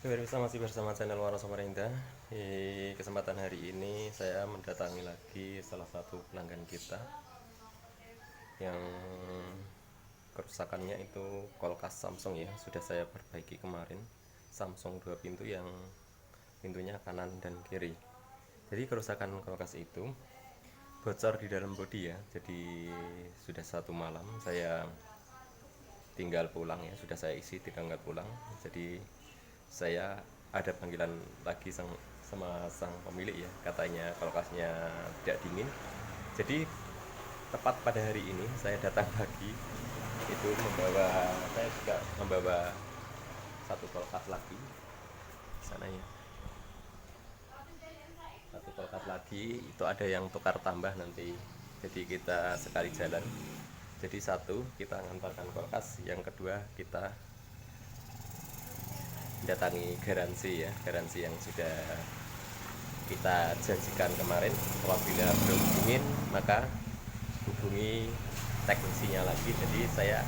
Pemirsa, masih bersama channel Waras Samarinda. Di kesempatan hari ini saya mendatangi lagi salah satu pelanggan kita yang kerusakannya itu kulkas Samsung ya. Sudah saya perbaiki kemarin, Samsung 2 pintu yang pintunya kanan dan kiri. Jadi kerusakan kulkas itu bocor di dalam bodi ya. Jadi sudah satu malam saya tinggal pulang ya, sudah saya isi tinggal pulang. Jadi saya ada panggilan lagi sama sang pemilik ya, katanya kulkasnya tidak dingin. Jadi tepat pada hari ini saya datang lagi, itu saya juga membawa satu kulkas lagi sana ya, satu kulkas lagi. Itu ada yang tukar tambah nanti, jadi kita sekali jalan. Jadi satu kita ngantarkan kulkas, yang kedua kita datangi garansi ya, garansi yang sudah kita janjikan kemarin. Apabila belum dingin maka hubungi teknisinya lagi, jadi saya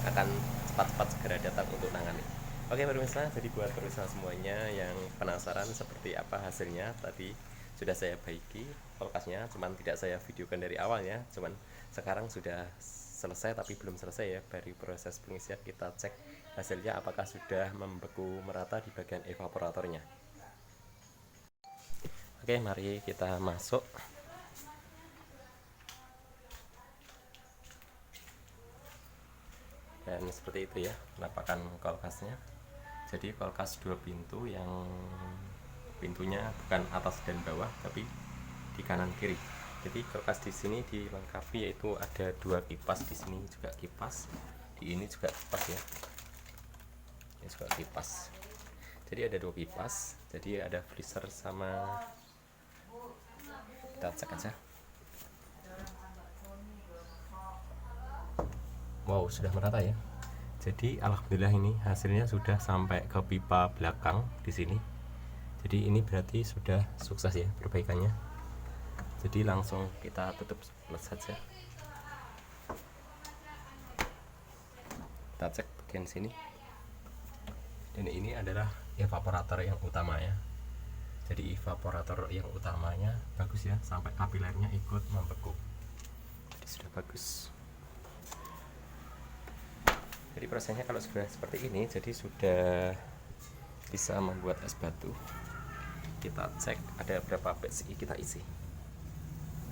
akan cepat-cepat segera datang untuk nangani. Oke pemirsa, jadi buat pemirsa semuanya yang penasaran seperti apa hasilnya, tadi sudah saya baiki kulkasnya, cuman tidak saya videokan dari awalnya, cuman sekarang sudah selesai tapi belum selesai ya. Dari proses pengisian kita cek hasilnya apakah sudah membeku merata di bagian evaporatornya. Oke, mari kita masuk. Dan seperti itu ya penampakan kulkasnya. Jadi kulkas 2 pintu yang pintunya bukan atas dan bawah tapi di kanan kiri. Jadi kulkas di sini dilengkapi yaitu ada 2 kipas, di sini juga kipas, di ini juga kipas ya. Ini juga kipas. Jadi ada 2 kipas. Jadi ada freezer sama, kita cek aja. Wow, sudah merata ya. Jadi alhamdulillah ini hasilnya sudah sampai ke pipa belakang di sini. Jadi ini berarti sudah sukses ya perbaikannya. Jadi langsung kita tutup saja. Kita cek bagian sini. Dan ini adalah evaporator yang utama ya. Jadi evaporator yang utamanya bagus ya, sampai kapilernya ikut membeku. Jadi sudah bagus. Jadi prosesnya kalau sudah seperti ini, jadi sudah bisa membuat es batu. Kita cek ada berapa PSI kita isi.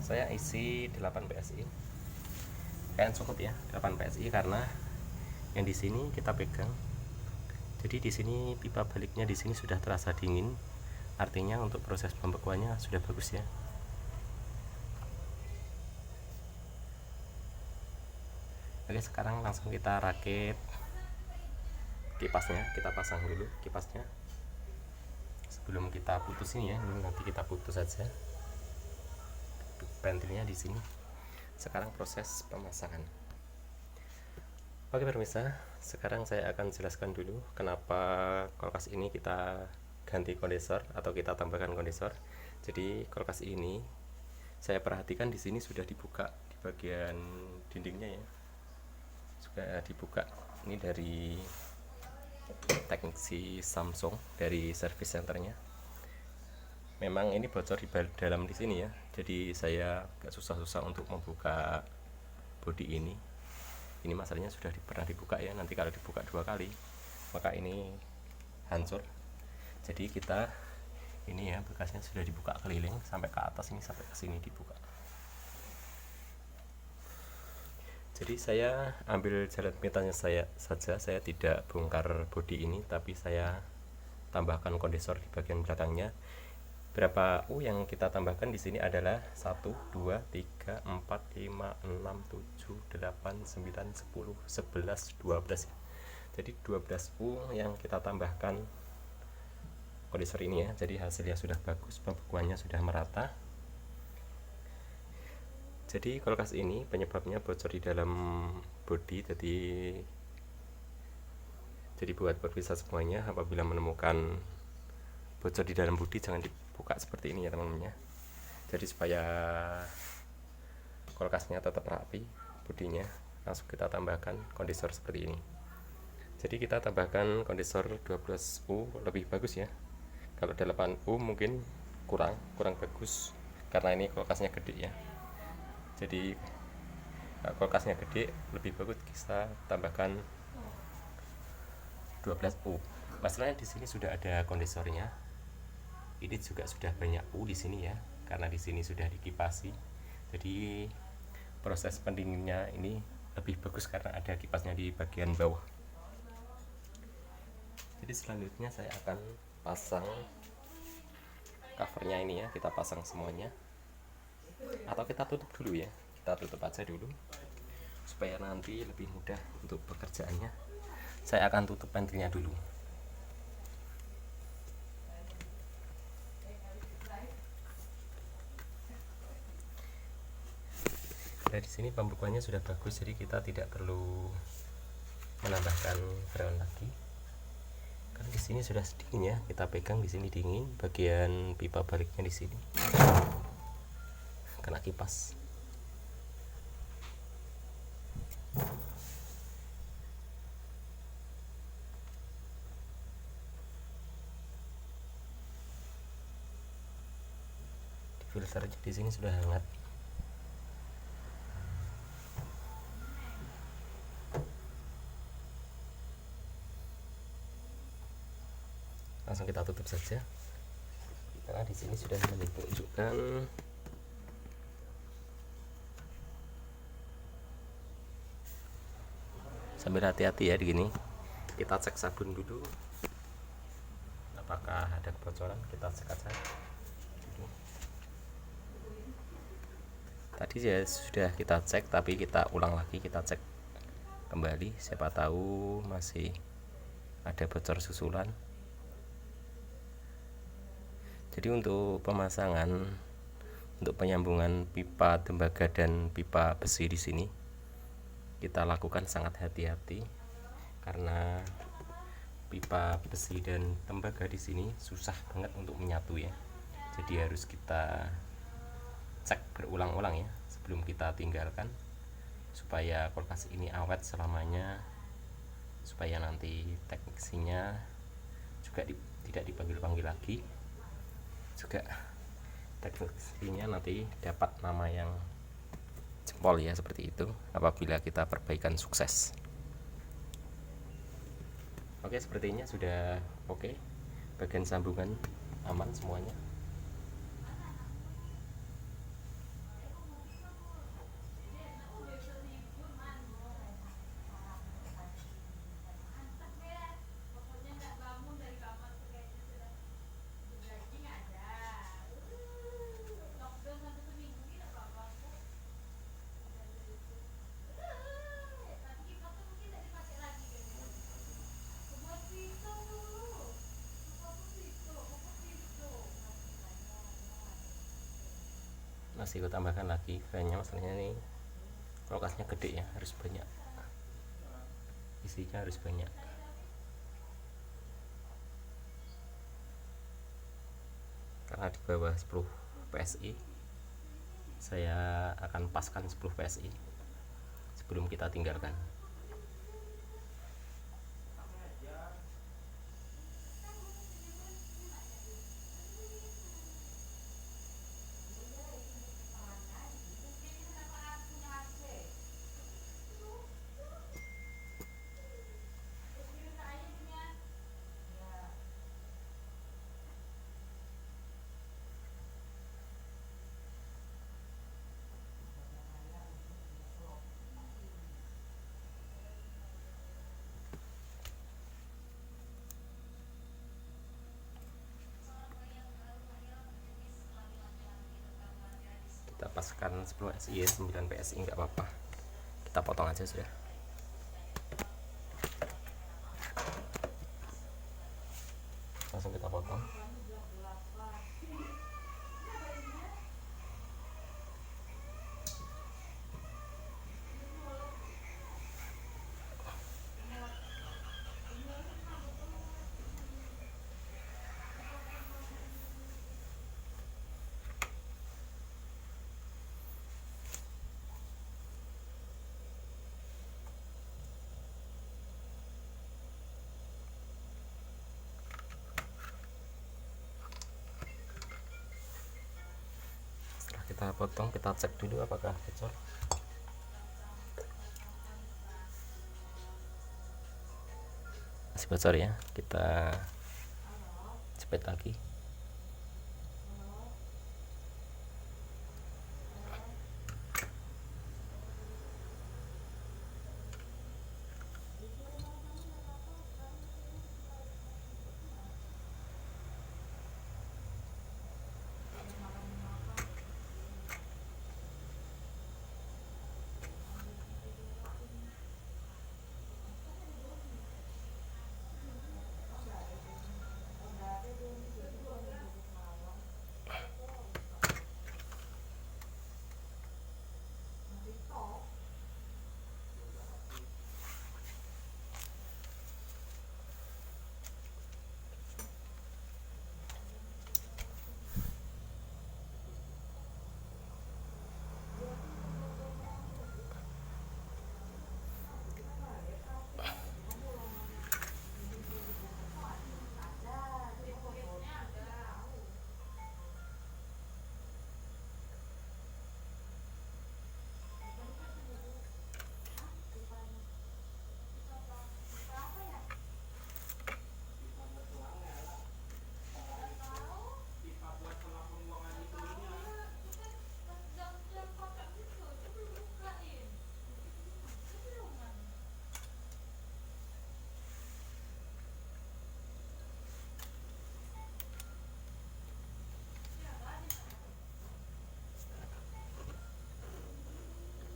Saya isi 8 PSI. Kan cukup ya 8 PSI karena yang di sini kita pegang. Jadi di sini pipa baliknya di sini sudah terasa dingin. Artinya untuk proses pembekuannya sudah bagus ya. Oke, sekarang langsung kita rakit kipasnya, kita pasang dulu kipasnya sebelum kita putus ini ya. Ini nanti kita putus saja ventilnya di sini. Sekarang proses pemasangan. Oke pemirsa, sekarang saya akan jelaskan dulu kenapa kulkas ini kita ganti kondensor atau kita tambahkan kondensor. Jadi kulkas ini saya perhatikan di sini sudah dibuka di bagian dindingnya ya. Sudah dibuka. Ini dari teknisi Samsung, dari service centernya. Memang ini bocor di dalam di sini ya. Jadi saya agak susah-susah untuk membuka bodi ini. Ini masalahnya sudah pernah dibuka ya. Nanti kalau dibuka 2 kali maka ini hancur. Jadi kita ini ya, bekasnya sudah dibuka keliling sampai ke atas, ini sampai ke sini dibuka. Jadi saya ambil jalan pintasnya saja, saya tidak bongkar bodi ini, tapi saya tambahkan kondensor di bagian belakangnya. Berapa U yang kita tambahkan di sini adalah 1, 2, 3, 4, 5, 6, 7, 8, 9, 10, 11, 12. Jadi 12 U yang kita tambahkan kondensor ini ya. Jadi hasilnya sudah bagus, pembekuannya sudah merata. Jadi kulkas ini penyebabnya bocor di dalam bodi. Jadi buat pemirsa semuanya, apabila menemukan bocor di dalam bodi jangan dibuka seperti ini ya teman-teman ya. Jadi supaya kulkasnya tetap rapi bodinya, langsung kita tambahkan kondensor seperti ini. Jadi kita tambahkan kondensor 12U lebih bagus ya. Kalau 8U mungkin kurang bagus karena ini kulkasnya gede ya. Jadi kulkasnya gede lebih bagus kita tambahkan 12U. Masalahnya di sini sudah ada kondensornya. Ini juga sudah banyak U di sini ya, karena di sini sudah dikipasi. Jadi proses pendinginnya ini lebih bagus karena ada kipasnya di bagian bawah. Jadi selanjutnya saya akan pasang covernya ini ya, kita pasang semuanya. Atau kita tutup dulu ya, kita tutup aja dulu supaya nanti lebih mudah untuk pekerjaannya. Saya akan tutup ventilnya dulu. Dari sini pembukuannya sudah bagus, jadi kita tidak perlu menambahkan freon lagi. Karena di sini sudah dingin ya, kita pegang di sini dingin, bagian pipa baliknya di sini kena kipas. Di filter di sini sudah hangat. Langsung kita tutup saja karena di sini sudah menunjukkan sambil hati-hati ya. Di gini kita cek sabun dulu apakah ada kebocoran, kita cek aja dulu. Tadi ya sudah kita cek, tapi kita ulang lagi, kita cek kembali, siapa tahu masih ada bocor susulan. Jadi untuk pemasangan, untuk penyambungan pipa tembaga dan pipa besi di sini kita lakukan sangat hati-hati karena pipa besi dan tembaga di sini susah banget untuk menyatu ya. Jadi harus kita cek berulang-ulang ya sebelum kita tinggalkan supaya kulkas ini awet selamanya, supaya nanti teknisinya juga tidak dipanggil-panggil lagi, juga teknisinya nanti dapat nama yang jempol ya, seperti itu apabila kita perbaikan sukses. Oke, sepertinya sudah oke. Bagian sambungan aman semuanya. Masih aku tambahkan lagi kerennya, masalahnya ini kulkasnya gede ya, harus banyak, isinya harus banyak. Karena di bawah 10 PSI saya akan paskan 10 PSI sebelum kita tinggalkan. Kita paskan 10 PSI ya, 9 PSI nggak apa-apa, kita potong aja sudah. Langsung kita potong. kita potong, kita cek dulu apakah bocor. Masih bocor ya, kita jepit lagi.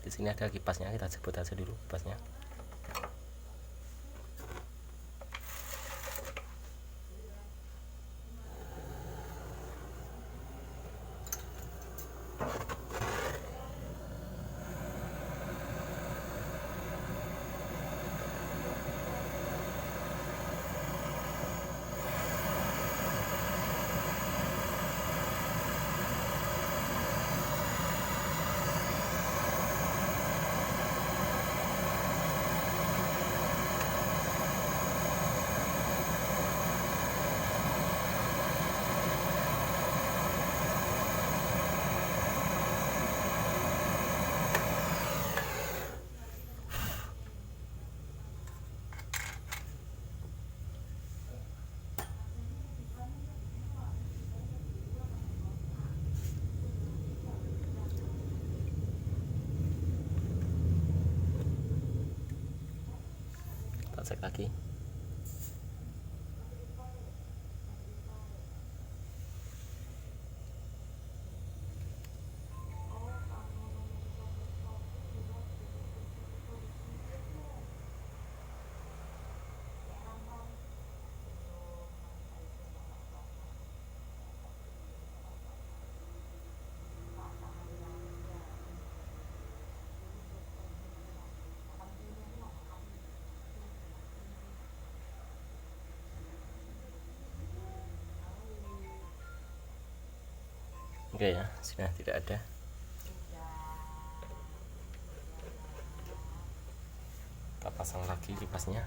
Di sini ada kipasnya, kita sebut aja dulu kipasnya. Kita cek lagi. Oke ya, sudah tidak ada. Kita pasang lagi kipasnya.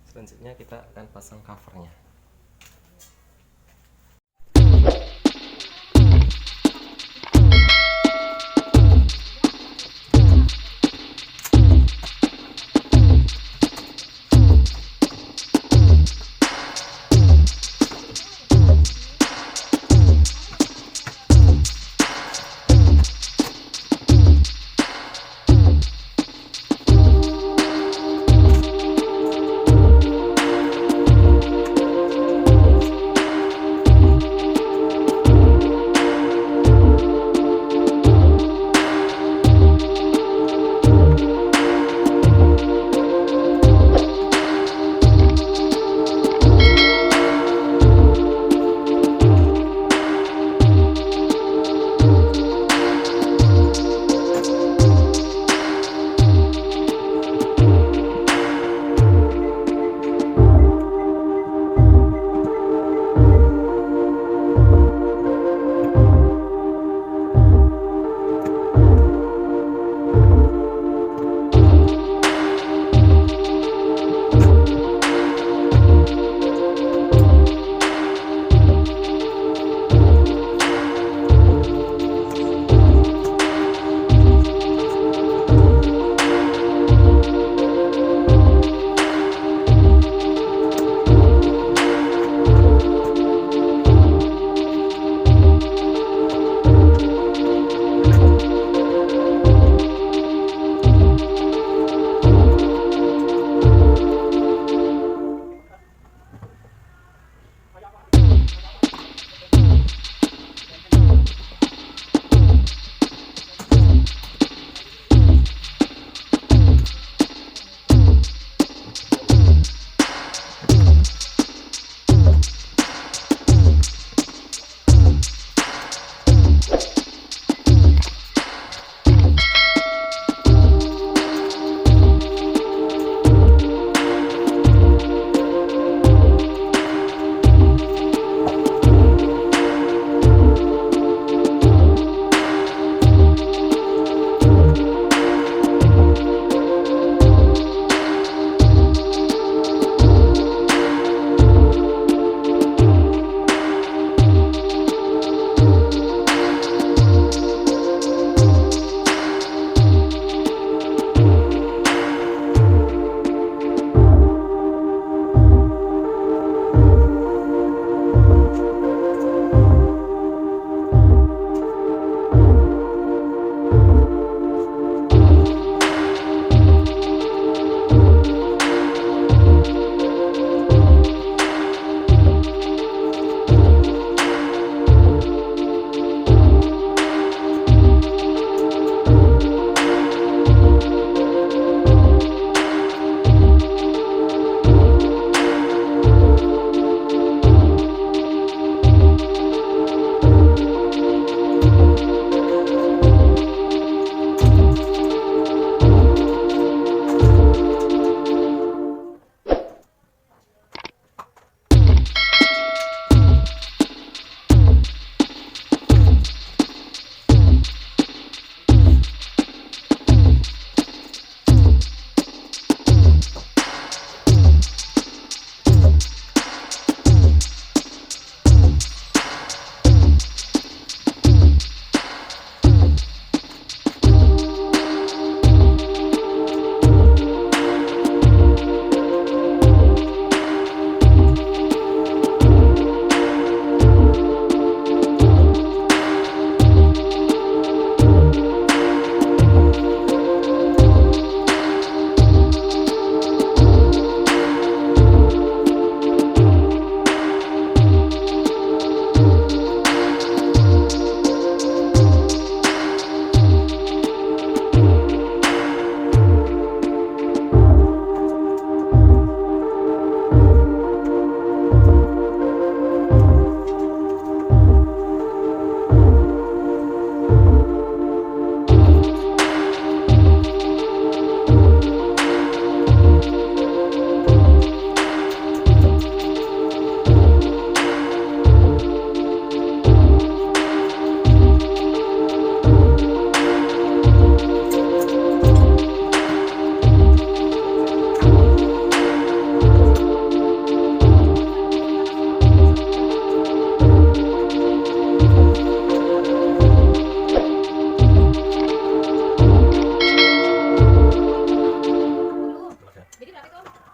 Selanjutnya kita akan pasang covernya.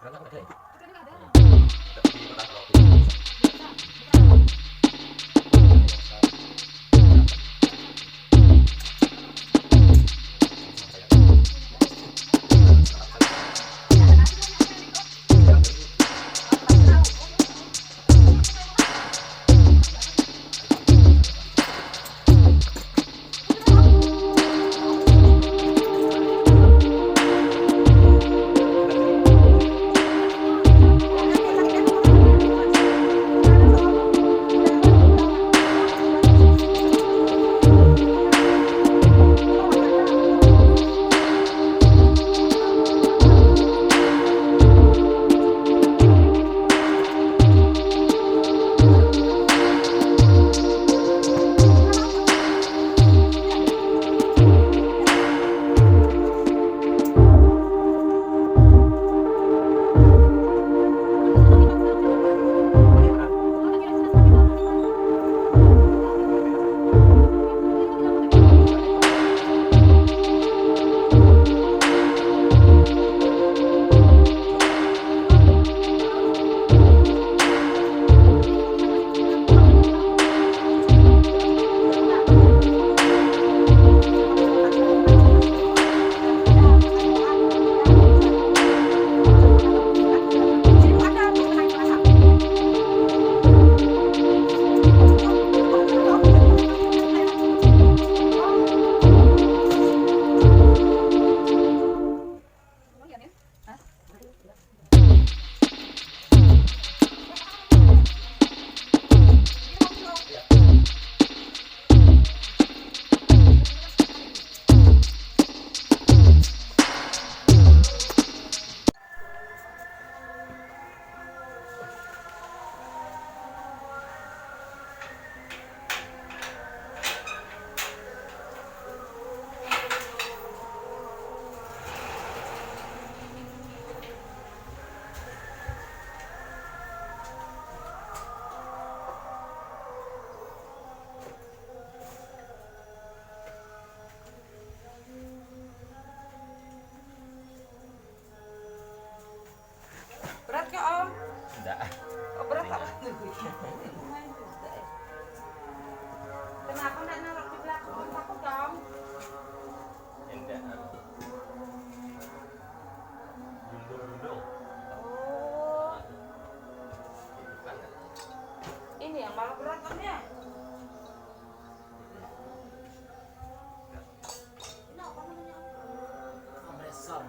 Berat aku ada ya? Ada di kota Surabaya. Berat kok Om? Enggak. Oh, berat apa? Kenapa nggak naruh di belakang? Takut dong. Enggak. Dundung-dundung. Oh, Itu kan. ini yang malah berat Om ya? Ini apa namanya Om? Kompresor.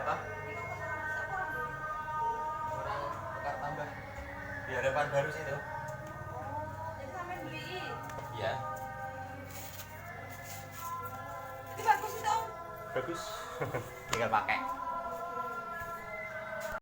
Apa? Kurang tukar tambah. Di hadapan baru sih itu. Jadi sampai beli. Iya. Ini bagus itu Om. Bagus. Tinggal pakai.